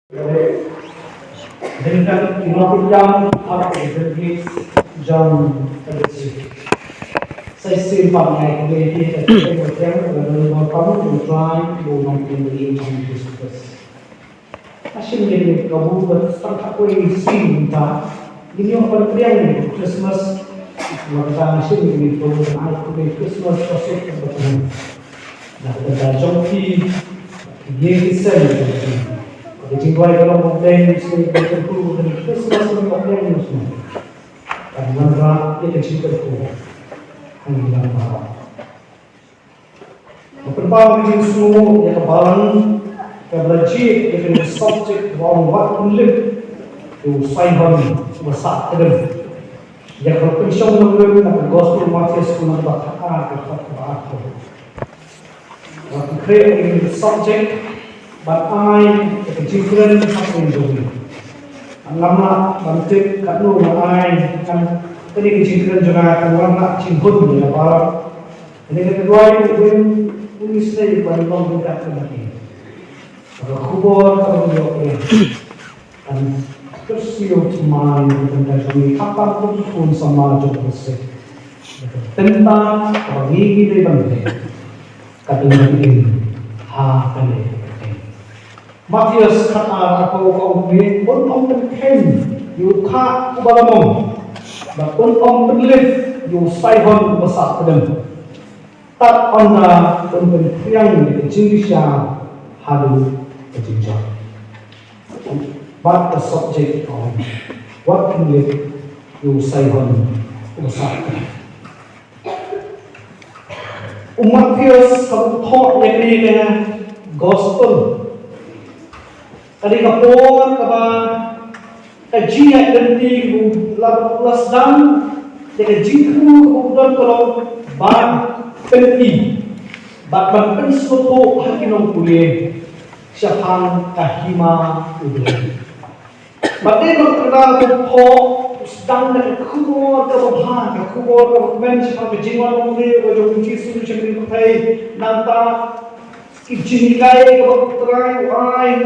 Dengan pinapinjam atau berbagi jam terisi. Saya simpan naik lagi ketika bertemu dengan kamu berjalan dengan pendiri jam Kristus. Asyik jadi kamu berstang aku ini simpan. Ini orang yang Christmas. Maka asyik jadi kamu berangkat ke Christmas pasal bertemu. Nah, kita jompi dia kisah ini. Jadi kalau mungkin saya berkumpul dengan Kristus dengan yang muslim, karena mereka itu cinta Tuhan, hanya dalam bahwa. Beberapa orang semua yang kebalan, kebelajar dengan subjek orang waktu live, itu sahabat besar kedem. Yang berpensiun dengan gospel Matius pun ada kata-kata. Waktu create subjek. But I kejikiran apa yang jadi. Lama bantik kat lu I kan tadi kejikiran juga kan orang nak cimpun ya para. Ini kedua itu tulis saya pada orang dekat lagi. Kalau kubur kalau dia kan terus dia cuma tentang kami kapan pun sama jodoh saya. Tentang orang ini dia bantik. Katanya ini kali. Matius kata aku kau pun om penken you kak kubalamong, pun om penlif you saihon besar kedem. Tak anda pun pentriang di kejingisya halu kejingjang. But the subject of what can live you saihon besar kedem. Matius kau thought yang ini dengan gospel. Kali kapor kaba kajian ganti las dam de jingku kemudian kalau ban penti ban pensoto hakinong kuliah siapang kahima udah. Bagai berkenal po sedang nak kubur ke men siapa kejiwan mungkin wajah kunci suruh cemil pakai nanta kijinikai ke terai lain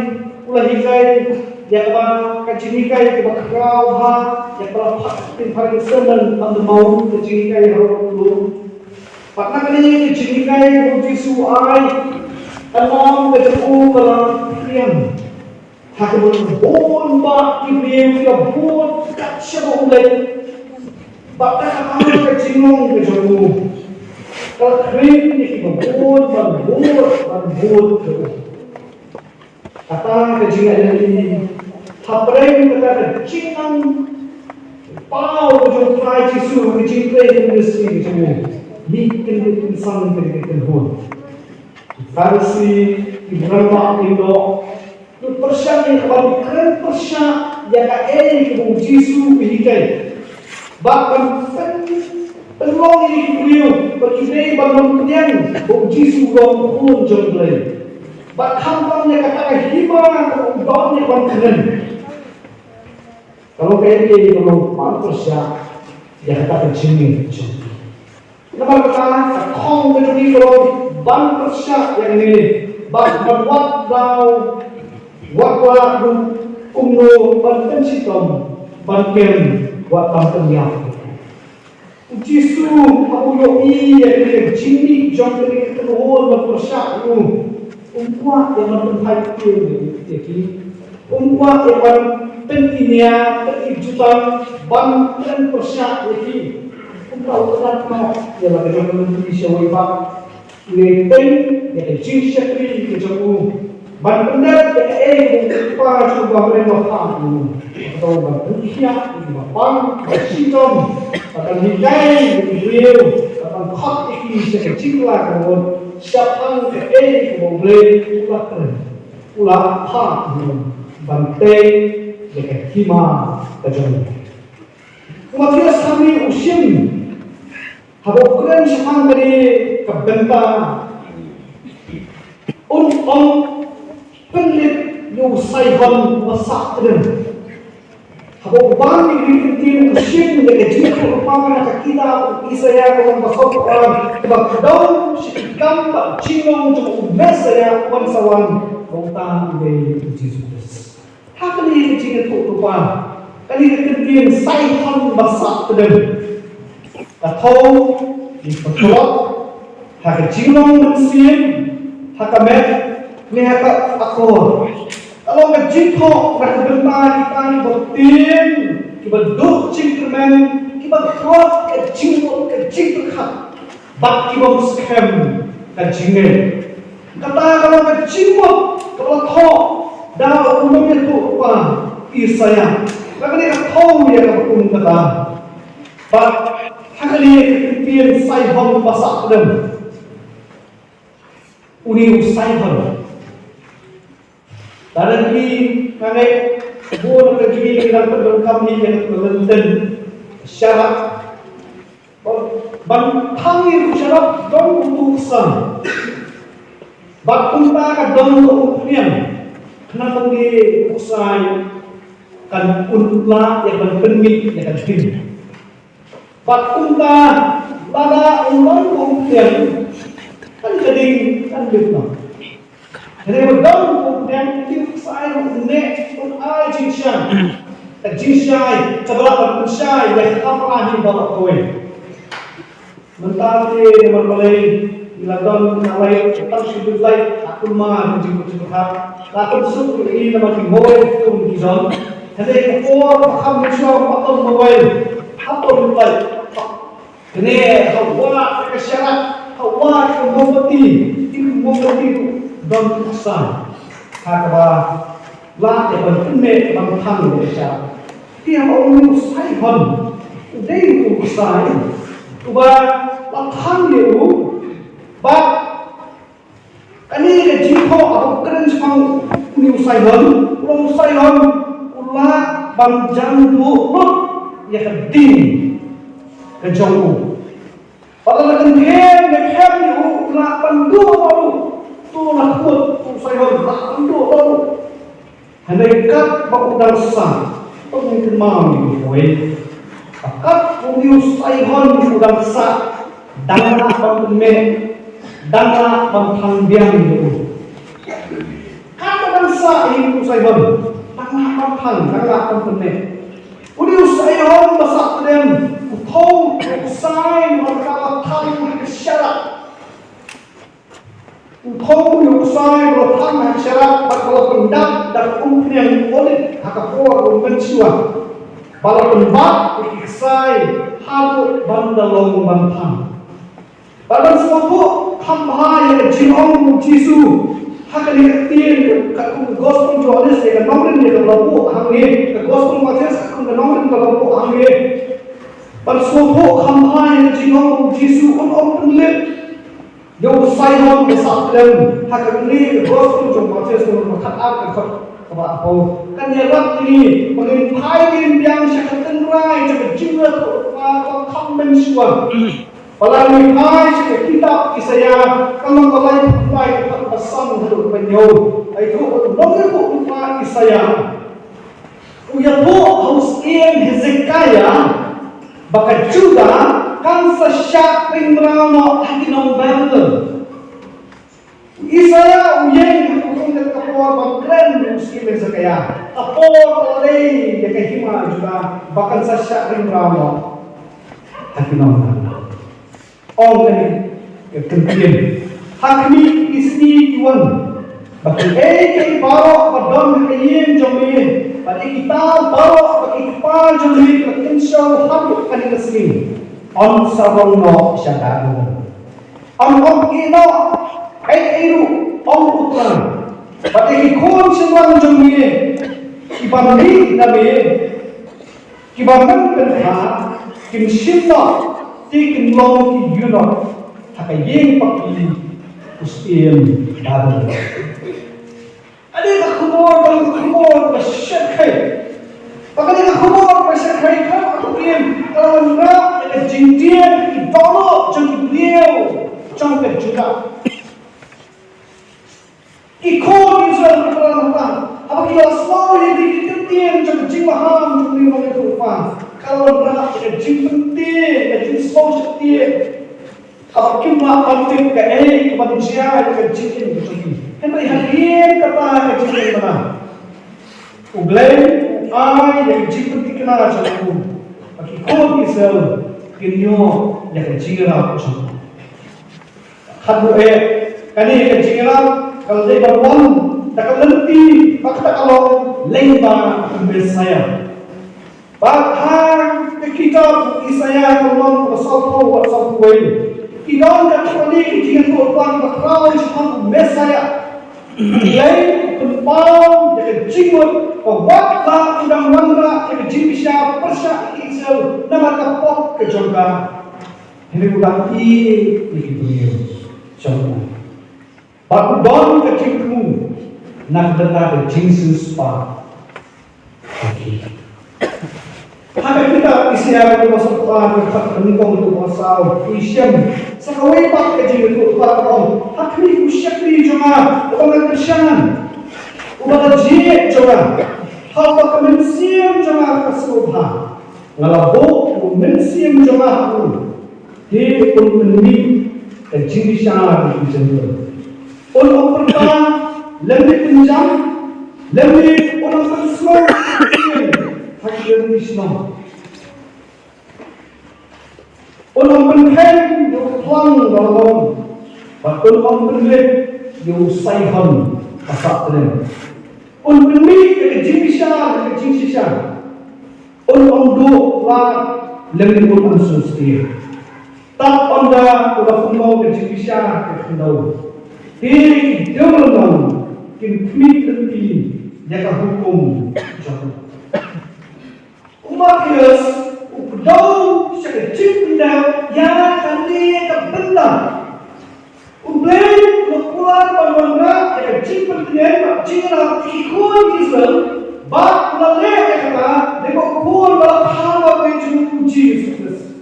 ulah hikai yang kajinikai ke bakrau ha yang berapa paling senang anda mau kajinikai harus dulu. Patna kali kajinikai kunci suai alam kecuali kalau kian hak berbon bak kibiem kita bon kacau ulai bakal apa kajinong kecuali kalau krim ni kita bon terus. Kata kejingan ini, haprem kata kejingan, pau kejung try cisu kejing play industri kejung, bikin insan bikin hon. Farsi ibrahim indo, tu persya ni kalau keren persya yang kaya kejung cisu bihikai, bahkan peluang ini beliau berkini bangun kenyang, kejung cisu gong hon jom play. Bak kampangnya katakan hima kemudiannya konfiden. Kalau kayak ini kalau pantas ya dia katakan cemil. Kenapa kata kong begini kalau pantas yang ini bak buat lau buat kumno banten sitom banten buat banten yang. Jisu aku yo yang ini cemil jom ini keluar berpersak lu. Umpuak yang memperhatikan ini, umpuak yang pentingnya kejutan banten persyak ini, umpuak kenapa yang bagaimana Indonesia wibak, lepeng yang jinsakri kejamu, banten dat yang umpuak coba mereka faham, atau banten siap, bang bersitom, akan hikai beliau, akan hak ini sekecil kawan. Siapang ke boleh ulah keren, ulah hak bantai dekat hima kejauhan. Matius kami usim, habuk keren siapang dari kebentang, pelit yu saihon masak keren. Habuk bang dibikin usim dekat jitu rupangan kita isaya kawan basok orang kebakdau sikam cinong cuma ubes saya kawan sawan kota dari Jesus. hakani jing tu tuan kali kemudian sai hon masak kedem atau di petrol hak jinong mesin hak met ni hak akor kalau ngejin ho nak bentar kita bertin kita duk cingkemen kita kuat ke jing berkat bak kita muskem ke jingel kata kalau ngejin kalau tho dah umumnya tu apa isaya bagaimana kita tahu ya kalau kata bak hakali kemudian sai hon masak kedem uni usai hon dan ini kami buat kerja dalam program kami yang berlenten syarat bantang itu syarat dong untuk sang bakunta ka dong untuk niam kenapa di usai kan unla yang berpemit yang tim bakunta lada ulang untuk niam kan jadi kan betul. Jadi betul kemudian itu saya menek pun ai jinsai sebelah jinsai yang apa di bawah kowe mentari merbalai dilakukan nawai tetap hidup baik aku mah menjemput hak lakukan suku ini nama di mobile pun di dalam jadi kau paham menjual atau mobile atau baik ini hawa kesyarat hawa kemobati itu dan kesan kata lah yang penting bang thang Malaysia dia mau usai hon udah itu usai ubah lah thang dia bah ini jiko atau keren semang usai hon ulah bang jandu ya keding kejauh padahal kemudian mereka itu ulah pandu baru tu nak buat usai hon nak untuk baru hendak kat bau dasar pengikut mami boy kat usai hon udang sa dana pemene dana pemthang biang itu kat bangsa ini usai hon dana pemthang dana pemene usai hon masak dem utau usai mereka thang kesyarat Kau yang usai bertanya syarat bakal pendak dan umpian oleh hakapor mencuat bala pendak iksai halu bandalong bantang badan suatu hamba yang jinong jisu hakali ketin kakung gospel johannes yang nomor ni kalau hangi gospel matias kakung nomor kalau hangi badan suatu hamba yang jinong jisu on penlep Yung sayang besarkan hak ini gospel jom proses untuk mengatakan kepada apa kan ya ini mengenai yang syakatan rai jika jiwa tu konvensional kalau mengenai jika kitab Isaya kalau mulai kepada pesan untuk penyau itu nomor tu Isaya uya tu harus Hezekiah bakal juga kan sesyak ringrano hati nombel Isaya uyeng hukum dan kapor bangkren muslim Hezekiah kapor oleh ya kahima juga bahkan sesyak ringrano hati nombel ong ini kemudian hakmi isni tuan bahkan baro badon kayen jomin pada kita baro bagi kepal jomin insya Allah kan kesini on sarono syadaru on ino iru on utran pada ikon semang jomie ibandi nabe kibakan penha kim shimma tikin long ki yuno hakayeng pakili usiem daru ada khumor basyakai pakali khumor basyakai kan kalau enggak jintian idolo jeng beliau jeng juga ikon Israel berperan apa kita semua yang dikitian jeng jing maham jeng beliau berperan kalau enggak jeng penting jeng semua setia apa kita penting ke manusia ke jing ini hendak hadir kata jing mana Ublay ay yang jipet kena jamu. Aki kod Israel kinyo yang jingra jamu. Hadu kani yang jingra kalau dia berwan tak lenti fakta kalau lengba Messiah. Bahkan kitab Isaiah kolon pasal wei. Kinon kali kijingan tu tuan bakrau jihad Messiah. Lain tempau yang jinggot pawatlah undang mandra yang jimisya persya Israel nama kapok ke jangka. Ini ulang ini dunia jangka. Baku don ke jingku nak dengar Jesus pa. Hanya kita Israel itu masuk Tuhan berkat menikung itu pasal Islam. Sekawai pak kecil itu para orang. Hakni kusyakri juga orang Kristen. Ubat jiat juga. Hal tak mensiam juga kesudah. Ngalabo mensiam juga aku. Dia pun menik dan jimisya di jendela. Orang pertama lebih penjam, lebih orang bersuara. Hakir Islam. Orang penhen yang tuang dalam, bahkan orang penhen yang sayhan asak dalam. Orang penhen yang jimisya, orang dua lah lebih orang suci. Tak anda orang penuh yang jimisya kehendau. Hei, jangan kini nanti jaka hukum jatuh. Umakias, ukdau sekecil dah, ya kali kebenar. Ublay keluar bandara, sekecil penting, cikgu ikut Israel, bak lalai kata, dekok pun balap hawa beju Jesus.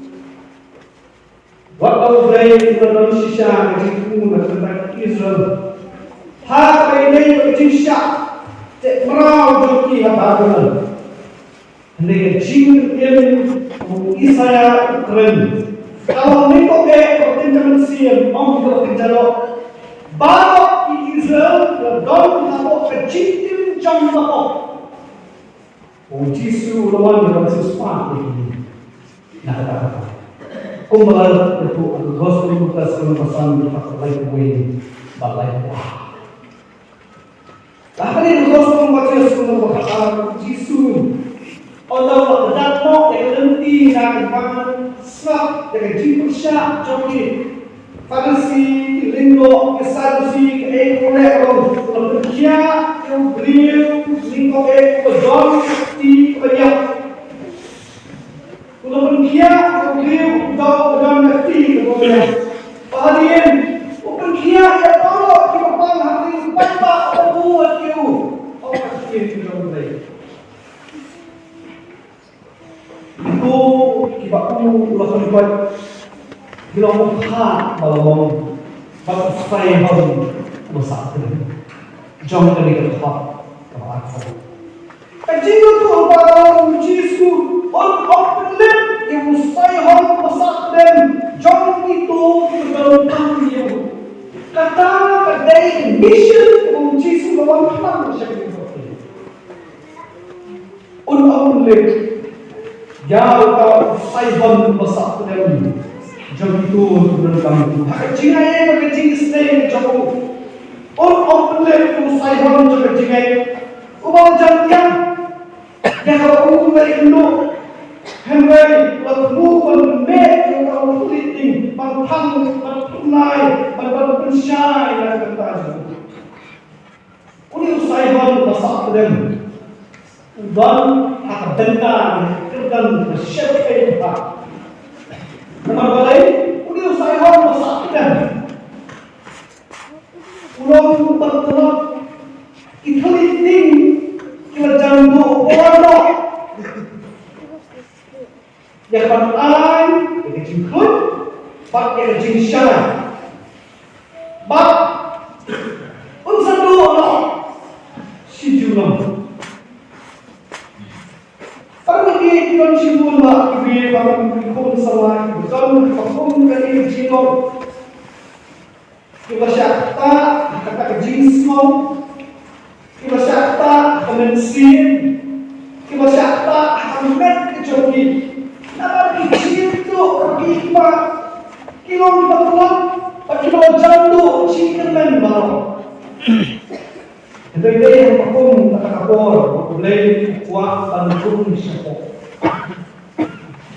Waktu Ublay Indonesia cikgu tentang Israel, hak ini Indonesia, cek merau joki habaran. Nih jing Isaiah keren. Kalau niko ke pertindakan siam, om juga tinjalo. Bawa Israel dan nabo kecil jam nabo. Jisu lawan dalam sesuatu ini. Nah kata-kata. Kumbal itu gospel kita sebelum pesan kita like way, balai wah. Bahkan itu gospel macam sebelum berkata Jisu. Untuk berdatang yang nanti nak bangun sebab dengan jimpusya joki farisi linggo kesadusi keekolek kalau kerja yang beliau linggo kedon di banyak kalau kerja yang beliau kedon ngerti kemudian bahagian kerja yang tahu kita pang hati tanpa buat you orang kerja tidak boleh. Itu kibatku lakukan buat bilang muka balong bagi supaya baru besar ini jangan kali ketak kepada aku. Kecil itu balong Yesus orang pelit yang supaya baru besar dan jangan itu dalam kami kata kedai mission untuk Yesus lawan kita macam itu. Orang pelit jauh kau sayban besar dalam jam itu untuk kamu. Kecil aja kecil stay jauh. Orang pelik tu sayban juga kecil. Ubah jangan yang kau dari dulu. Henry lalu bermet yang kau tulitin, bertang, bertunai, berpensyai dan bertajuk. Uni sayban besar dalam. Dan hak dengar dan bersyukur Tuhan. Nama lain, udah saya masakan. Ulang bertelur, ikliting kita jangan orang. Yang pertama, kita jemput, pakai jinsya. Bab, unsur dua, si jualan. Kalau kita cium lah, kita baru berikut sama, betul, betul kali cium. Kita syakta, kata jenis mau, Kita siapa kemensin, kita siapa hamet kejoki. Nama kecil tu pergi mak, kilo betulan, kilo jandu, chicken man baru. Jadi yang aku tak kapor, boleh kuat bantu siapa.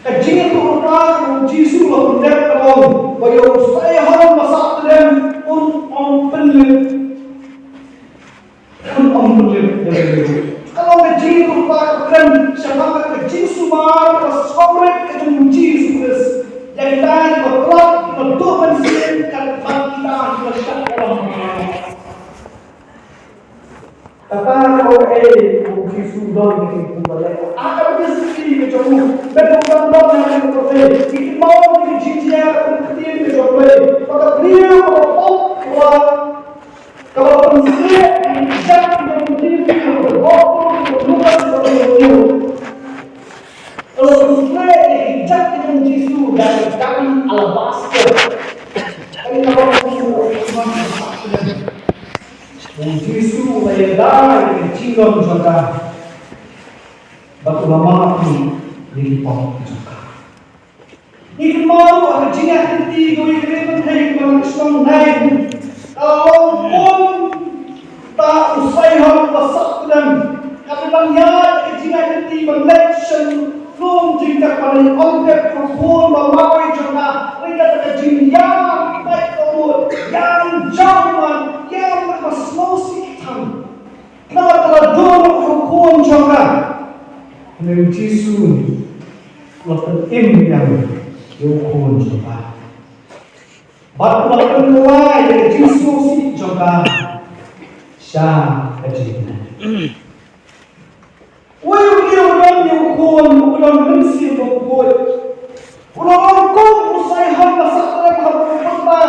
Kecil tu orang Yesus lah benda kalau bayu saya harus masak dalam on penuh. Kalau kecil tu kan siapa kecil semua sekolah itu Jesus yang tadi berkelak untuk mensiapkan kita kita dalam kata kalau Jesus dah kita kembali akan bersih kecuali betul-betul yang kita kita mau dijijia kemudian kecuali pada beliau kalau prinsip jangan kemudian kalau prinsip jangan Yesus dan kami alabaster kami Yesus layar cingon juga batu lama ini dipotong juga. Ini mau ada jinak henti gue keren hei manusia naik kalau pun tak usai hal besar dan kami banyak jinak henti melection belum jika pada objek perempuan memakai juga mereka terkejut yang baik kamu yang jangan yang bermaslosi hitam nama telah dulu perempuan juga menuju Yesus lepas ini yang yukun juga batu lepas mulai dari Yesus juga syah kejadian Ulang yukun, ulang mensir bukun. Ulang kong usai hamba sakram hamba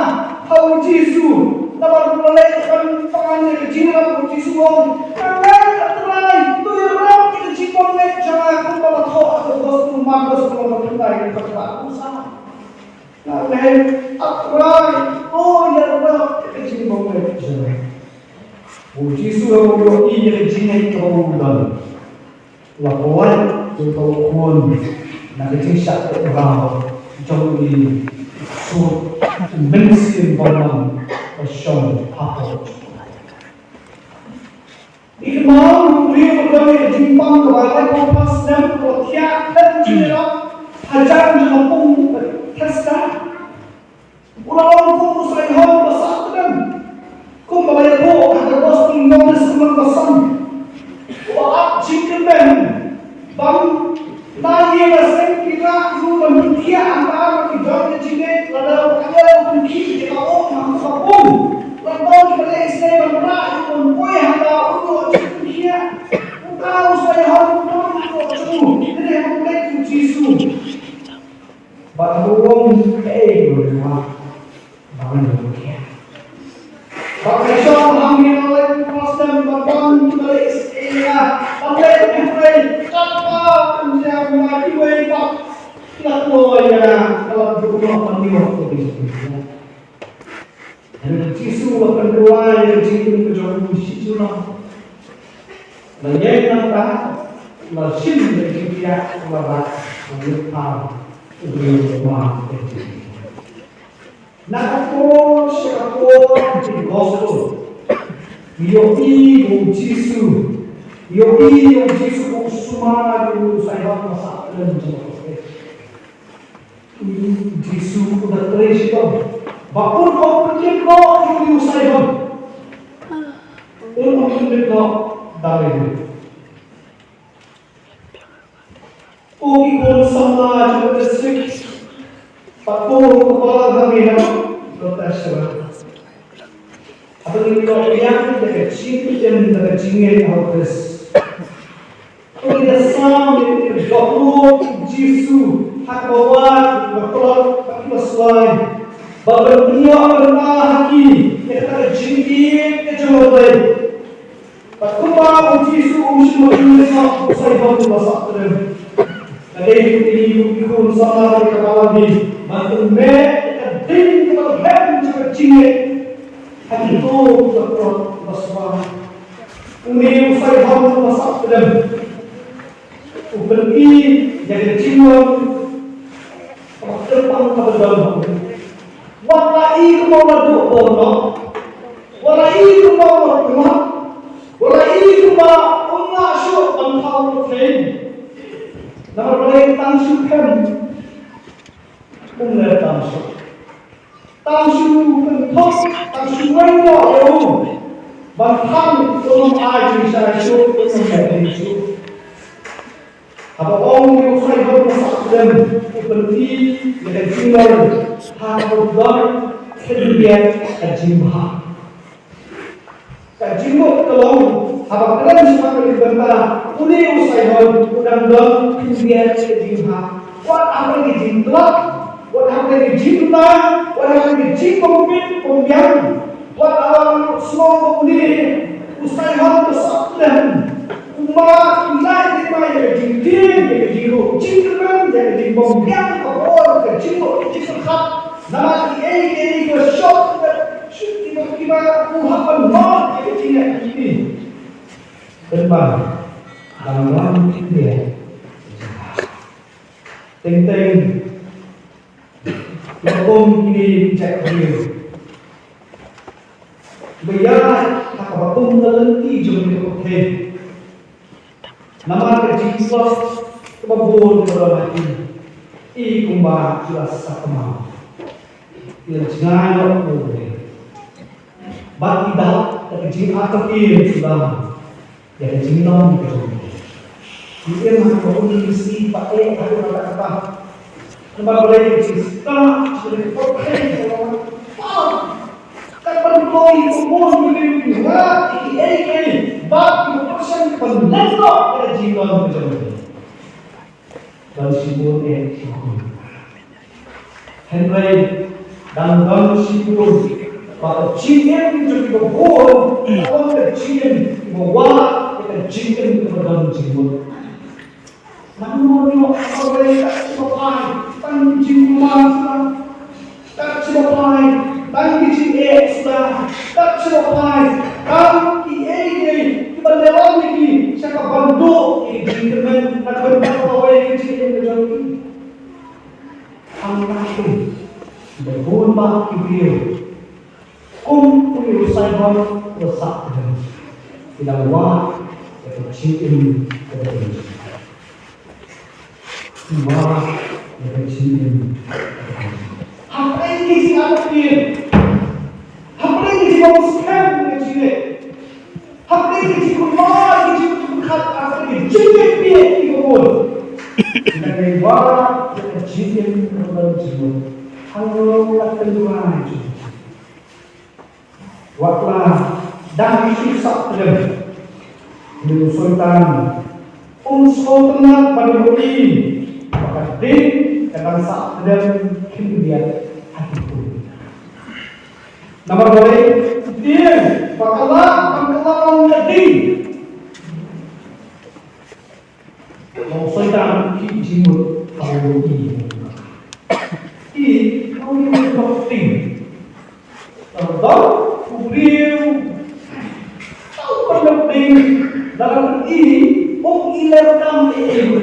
hau Yesus. Dapat melakukan tangan kejiran Yesus. Tangan terlain, tu yang kita cipon nek jangan kembali kau atau bos magas kalau berkenai kerja usaha. Lain atrai, oh ya Allah kita cipon nek jangan. Yesus orang ini jinai kau ulang. Lakukan untuk nak kisah terang jauh ini sur mensin balam passion apa ikmal beliau berdiri di Jepang kepada kompas dan kotiak dan jiran hajar jepung testa ulang kumpul sayhan besar dan kumpul ayat ada bos tinggal di sebelah besar Wah, jika bang nanya rasanya kita itu manusia antara kita jadi kalau kita mungkin kita orang kampung kalau kita Islam benar itu boleh ada untuk manusia tahu saya harus untuk itu jadi boleh Yesus baru berdua bangun manusia Bapak kami oleh Muslim Bapak dari Islam Bapak Ibrahim kata menjadi wajib kita ya kalau berdoa kami waktu itu dan Yesus berdoa yang jitu berdoa Yesus dan yang kata masih menjadi dia kepada kita berdoa Nakapur di gospel, yogi Yesus, yogi Yesus semua itu saya masak dan jemput. Yesus sudah terus itu, bahkan kau pergi kau itu saya, orang pergi kau dari itu. Ogi kau sama juga sedikit. Pakul kepala kami protes sebenarnya. Apa kalau yang dekat sini dan dekat sini harus. Kalau dia sama berdoa Yesus hak bawah berdoa bagi sesuai. Bapak dia pernah haki yang dekat sini kecuali. Pakul Yesus usia mereka saya bantu masak terus. Jadi ini ikut sama dari kawan ini. Mantu me kadin kalau hem juga cine hati itu berdoa bersuara Uni usai hal masak dalam uperti jadi cium terpang kebetulan. Walai kemana bono, walai kemana rumah, walai kemana umma syuk bantau train. Nama boleh tangsukan, umma tangsu, tangsu bentuk, tangsu wajah yang bantang tulung aji saya syuk umma syuk. Apa orang yang usai bermasak dan berhenti dengan tinggal harus kemudian kajimah. Kajimah tolong apa kalian semua kali bantah uni usai dan kemudian kajimah. What apa yang dijimlah? What apa yang dijimlah? What apa yang dijimlah? Pembiang. What apa semua uni usai bermasak dan umat lain yang jingkin, yang jiru, jingkan, yang jimbongkan, orang yang jiru, jingkat, nama ini ke shop, tiba-tiba uhapan mal yang jingkat ini, terbang dalam dia, teng-teng, hukum ini cek dia, bayar, tak apa-apa melenti jom dia nama kejingkos kebabur berlaki I kumba jelas sakma yang jangan boleh bat tidak kejing atakir sudah ya kejing non kejing ini mah kau isi pakai ada kata nama boleh kita sudah pakai kan berkoi umur begini wah ini bab persen penlendok pada jiwa berjaya dan sibuk Henry dan sibuk pada cikin itu dibobol kalau cikin bawa kita cikin kepada jiwa namun kalau mereka sebagai tanjung masa tak sebagai tanjung sudah tak sebagai tanjung pendewan ini siapa bantu ini dengan nak berbawa yang kecil yang terjadi angkatku berbuat kibir usai besak tidak wah kecil ini wah kecil ini apa ini siapa ini apa ini siapa sekarang kecil Hak ini dikumar, dibukat apa ini? Jadi dia dikubur. Dengan wara dengan jirin berlanjut. Halo lakukan itu. Waklah dan isak terlebih. Sultan sultan pada budi. Maka din akan sak terlebih kemudian hatiku. Nomor boleh dia bakalah menjadi sultan kijimut kalau ini kalau ini penting terus beliau tahu penting dalam ini mengilerkan ilmu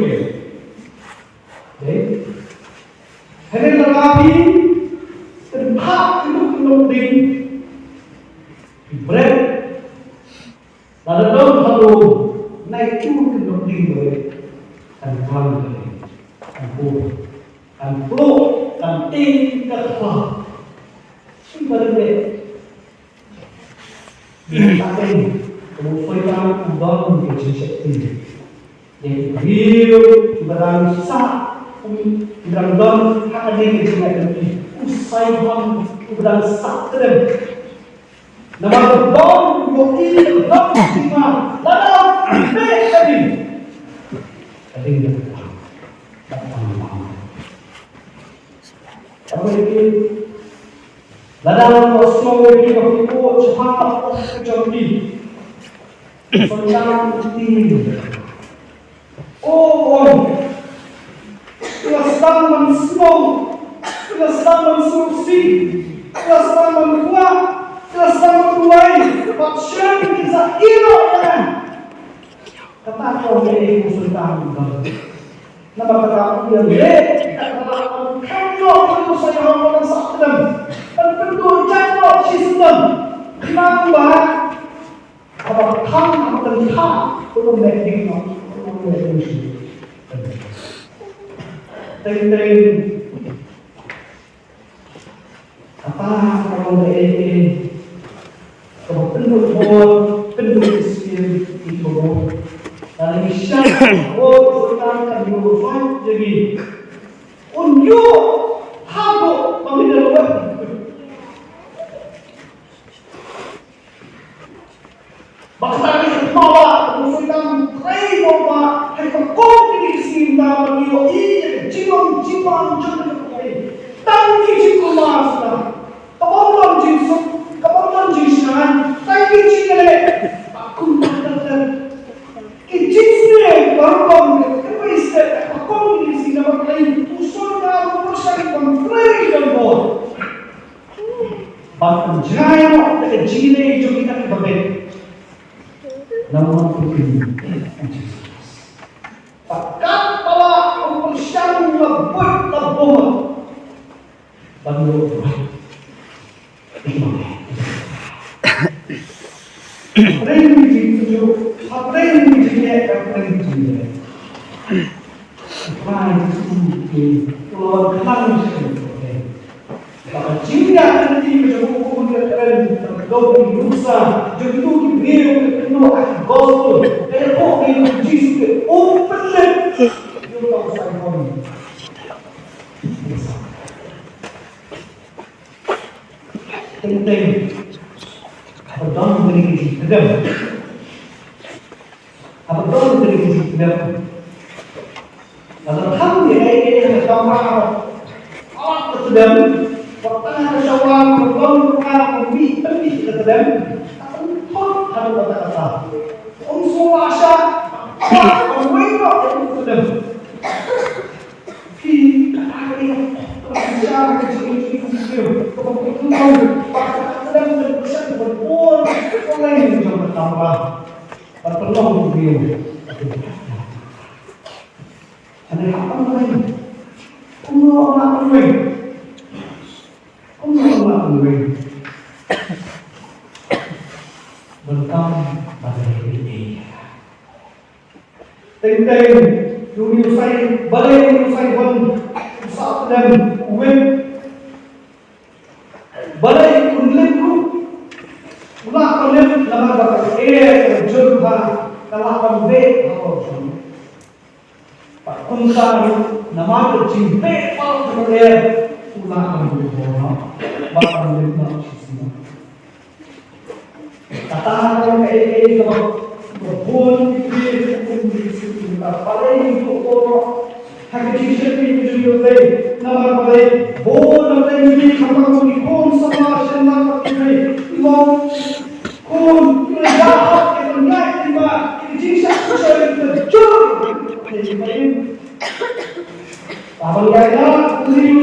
hari terapi tempat itu penting bread lalu lalu naik turun ke penting dan pelan dan peluk dan tingkat pelan sebenarnya tapi kemudian membangun kejadian yang beliau sebenarnya sah dalam hadir kejadian ini usai bang sebenarnya sah terem nama berbang yoi lama lalu tadi apa ini lalu semua ini berikut cepat terjadi tentang ini kelas mensusi kelas menkuat kelas menkuai Sebab syurga kisah elok jangan. Kata kau dari Sultan nama kata dia leh. Kata kau itu saya orang sakdam. Dan betul jatuh si Sultan. Kenapa? Apa thang apa thang? Belum lagi no. Belum lagi. Teng apa kalau dari kalau penduduk Islam itu dan Islam Sultan Sultan jadi unjuk hago pemilihan bangsa semua Sultan rei bawa hekok di sini dalam ini jiwang jangan tangki cikuma sudah kebauan jinsuk kebauan jinsan tangki cikele aku mengatakan jinsnya baru apa istilah aku di sini dapat lain usul dalam urusan konflik dan bor bahkan jaya dengan jile itu kita berbeda namun begini pakat bahwa urusan lebut Baru Aprende mais que o canal tinha que eu vou do usa de tudo que veio no gosto é pouco disso que o eu não sai fome tem abandon dari kedam abandon dari kedam kalau kamu yang sama awak kedam waktu syawal belum lebih kedam akan thot harus kata-kata unsur asa apa mereka kedam ki hari bicara kecil dan berpesan berpul oleh yang bertambah berpenuh beliau ada apa lain Allah berkam pada ini tentang Yunusai balai Yunusai pun saat dan uwen balai kunlipku ulah kunlip nama bakat jurha kalah pembe apa pak kuntar nama jimpe pal kemudian ulah kunlip bakat kunlip nama sisma kata orang kalau berpun di balai itu orang hakiki seperti itu nama balai bon ini kamu di bon sama senang pakai uang kon jahat itu naik tiba ini jisa saya terjun abang kaya ini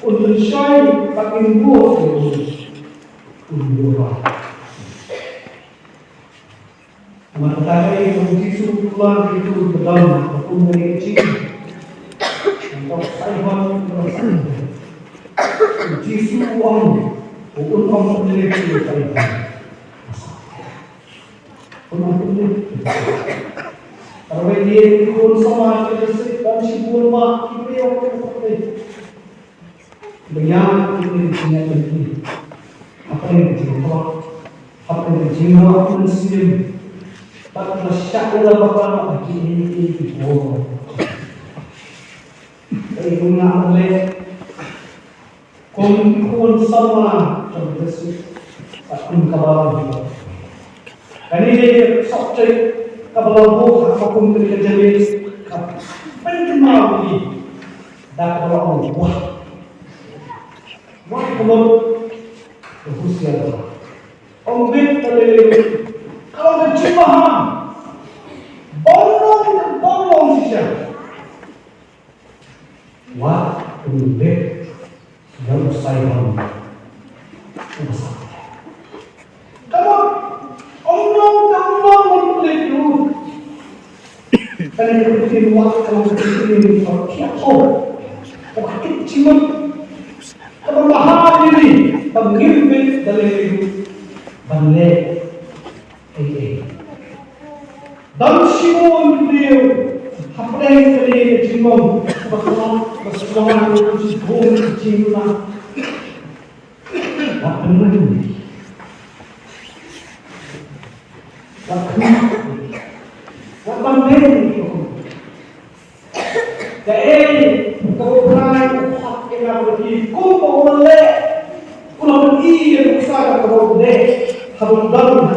untuk saya pakai bos Matahari yang Yesus keluar itu berdalam ataupun dari kecil atau Simon merasakan Yesus uang untuk memilih itu kalau dia ikut sama Yesus dan si burma kita yang seperti banyak ini punya ini apa yang diceritakan apa yang diceritakan Muslim tak masyarakat bapa ini bohong. Ibu nak boleh kon sama terus tak kabar. Kali ini sok cek kabar boh apapun terjadi. Penting ni dah kalau wah kalau khususnya ombet kalau berjemaah bolong saja. Wah, lebih sudah usai Karena dia bikin waktu kalau bikin kiat waktu cuma kebahagiaan ini pengimpin dalam hidup balik dan Simon beliau apa yang kali Simon bersemangat untuk Simon cinta apa ini apa ini Jadi, kebenaran hak yang berarti kumpul boleh, pulau beri yang besar kalau boleh, habis dalam.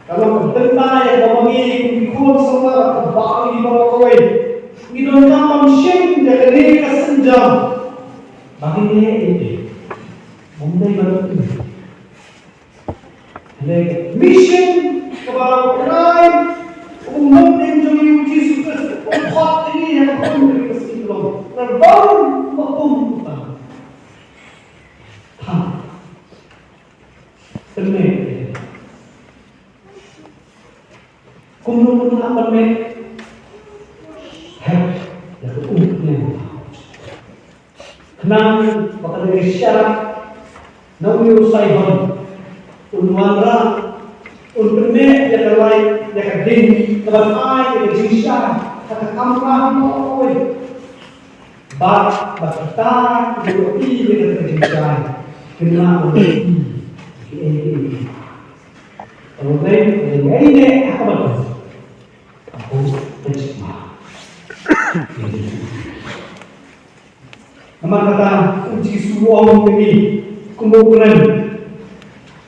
Kalau tentang yang memanggil kumpul semua kebalik bawa kau, itu nama mission dari kesenjam. Bagi dia ini, mungkin berarti. Jadi mission kebenaran umat yang jadi uji sukses. Hak ini yang akan berkesimpulan terbangun maupun utama. Benar. Kemudian apa nih? Yang umumnya. Kenang bakal dari syarat nawi usaiban unwara unpene yang lain yang keding terbaik yang jinsya kata kamera mooi, kita berarti dengan kejujuran, kenal ini. Kemudian ini apa betul? Aku terjemah. Nama kata uji suwong ini kemudian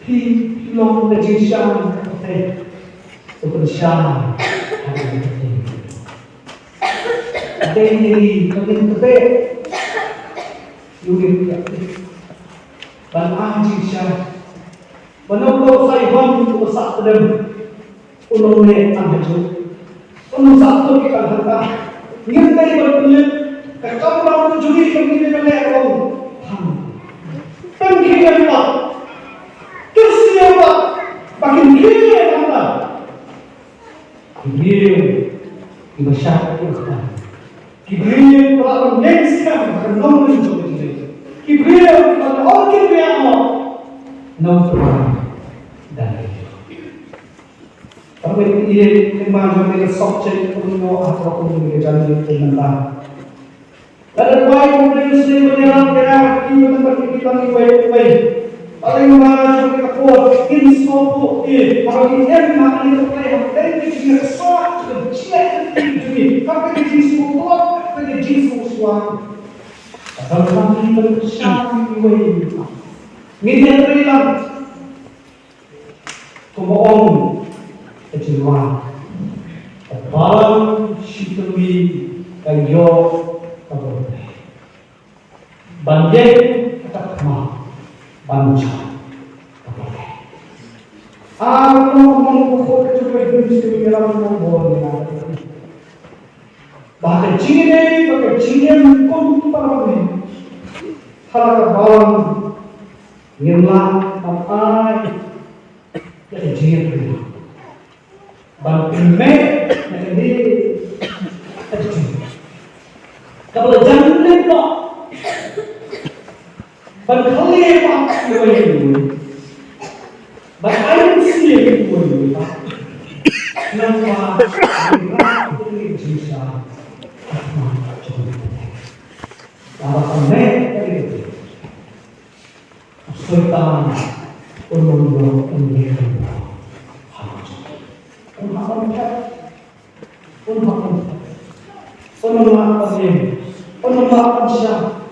hilong kejujuran kata bersama. Dari mungkin tebe, yuri dan anjing syah, menolak sahabat untuk besar dalam ulungnya anjing, ulung satu kita hendak, ngerti berpunyai, kekamran juri kami berleh orang, pengkhianat apa, kesiapa, makin kaya anda, dia dimasyarakat kita. Kibriya kalau mengensikan bernomor itu Kibriya kalau orang Kibriya mau nomor dari tapi dia kemarin dia subjek untuk apa pun dia jadi tentang dan baik mungkin sih menyelam kita berpikiran baik paling mana juga kuat insop kalau kita nak ini terlihat kita kesal kecil ini tapi kita semua pada Jesus suatu. Kalau kami bersama ini, ini yang terlihat kebohongan, kecewa, kebalan, situasi, kayo, kabote, banjir, katakma, banca, kabote. Ano mengukul kecuali itu dalam membuatnya. Bahkan Cina pun parah hal kawan ngilang apa yang Cina itu, bahkan ini kalau jangan lupa, bahkan lepas itu, bahkan sih itu, nampak ini bisa. Harapan itu sultan untuk menjadi untuk siapa?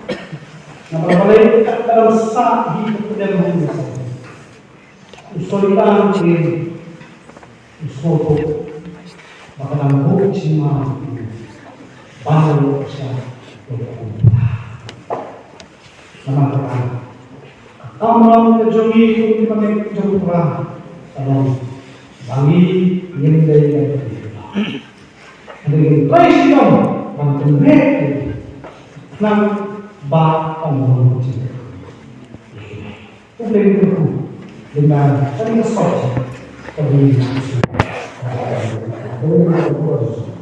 Nama paling dalam saat hidup dalam sultan ini suatu makanan bukti baru siapa? Nama Tuhan. Kamu kejogi itu dipakai kejogi perang. Kalau bagi yang dari Jadi presiden bantuan nang ba orang itu. Problem itu dengan tadi soal Ini kita buat.